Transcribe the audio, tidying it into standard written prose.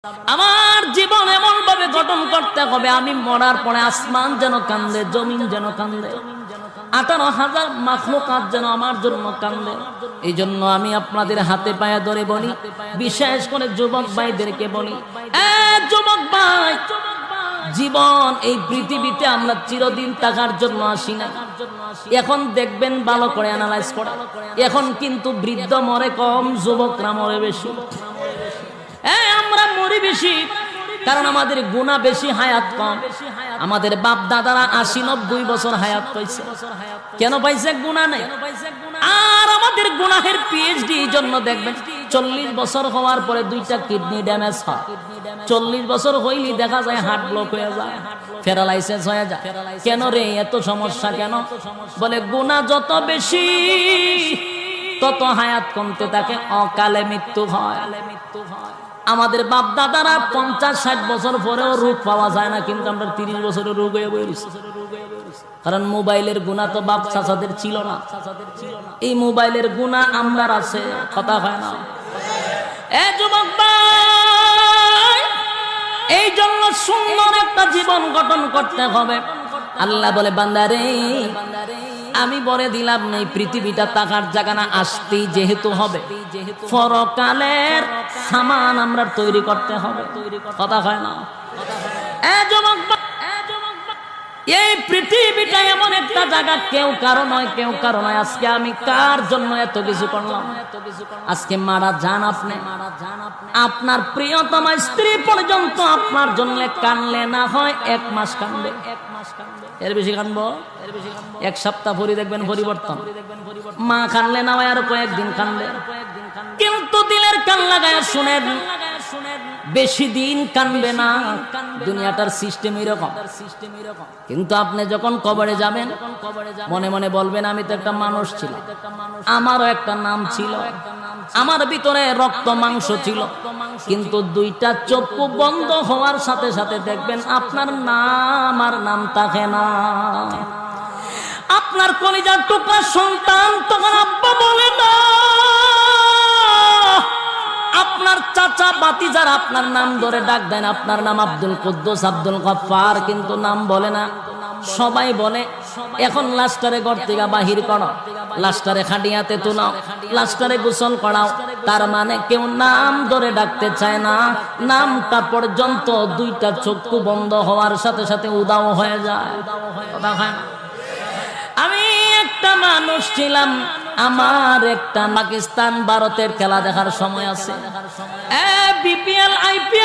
আমার জীবন এমন ভাবে গঠন করতে হবে আমি মরার পরে আসমান যেন কান্দে, জমিন যেন কান্দে, 18,000 মাখলুকাত যেন আমার জন্য কান্দে। এই জন্য আমি আপনাদের হাতে পায়ে ধরে বলি, বিশেষ করে যুবক ভাইদেরকে বলি, যুবক ভাই, জীবন এই পৃথিবীতে আমরা চিরদিন থাকার জন্য আসি না। এখন দেখবেন ভালো করে অ্যানালাইজ করে, এখন কিন্তু বৃদ্ধ মরে কম, যুবকরা মরে বেশি। আমরা মরি বেশি কারণ আমাদের গুনাহ বেশি, হায়াত কম। আমাদের বাপ দাদারা 80-90 বছর হায়াত পাইছে। কেন পাইছে? গুনাহ নাই। আর আমাদের গুনাহের পিএইচডি এই জন্য দেখবেন 40 বছর হওয়ার পরে 2টা কিডনি ড্যামেজ হয়, 40 বছর হইলেই দেখা যায় হার্ট ব্লক হয়ে যায়, প্যারালাইসিস হয়ে যায়। কেন রে এত সমস্যা কেন? বলে গুনাহ যত বেশি তত হায়াত কমতে থাকে, অকালে মৃত্যু হয়। আমাদের বাপ দাদারা 50-60 বছর পরেও রোগ পাওয়া যায় না, কিন্তু আমরা 30 বছরের রোগ হয়ে বসেছি। কারণ মোবাইলের গুনাহ তো বাপ চাচাদের ছিল না, এই মোবাইলের গুনাহ আমরার আছে। কথা হয় না? যুবক ভাই, এই জন্য সুন্দর একটা জীবন গঠন করতে হবে। আল্লাহ বলে, বান্দারে আমি বলে দিলাম এই পৃথিবীটা থাকার জায়গা না, আসতেই যেহেতু হবে, পরকালের সামান আমরা তৈরি করতে হবে। কথা হয় না? এই পৃথিবীটা এমন একটা জায়গা, কেউ কারো নয়, কেউ কারো নয়। আজকে আমি কার জন্য এত কিছু করলাম? আজকে মারা যান আপনি, আপনার প্রিয়তমা স্ত্রী পর্যন্ত আপনার জন্য কানলে না হয় 1 মাস কানবে, এর বেশি কানবো, 1 সপ্তাহ পরে দেখবেন পরিবর্তন। মা কানলে না হয় আরো কয়েকদিন কানবে, কিন্তু দিলের কান লাগায় শুনেন, বেশি দিন কানবে না। দুনিয়াটার সিস্টেম এরকম। কিন্তু আপনি যখন কবরে যাবেন, মনে মনে বলবেন আমি তো একটা মানুষ ছিলাম, আমারও একটা নাম ছিল, আমার ভিতরে রক্ত মাংস ছিল, কিন্তু 2টা চক্ষু বন্ধ হওয়ার সাথে সাথে দেখবেন আপনার নাম আর নাম থাকে না। আপনার কলিজার টুকরা সন্তান তখন আব্বা বলে না, আপনার চাচা বাতিজার আপনার নাম ধরে ডাক দেন, আপনার নাম আব্দুল কুদ্দুস, আব্দুল গফফার, কিন্তু নাম বলে না। সবাই বলে এখন লাশটারে ঘর থেকে বাহির করো, লাশটারে খাটিয়াতে তুলাও, লাশটারে গোসল করাও। তার মানে কেউ নাম ধরে ডাকতে চায় না, নামটা পর্যন্ত 2টা চক্ষু বন্ধ হওয়ার সাথে সাথে উদাও হয়ে যায়। কথা হয় না? আমি একটা মানুষ ছিলাম, আমার একটা পাকিস্তান ভারতের খেলা দেখার সময় আছে, বিপিএল IPL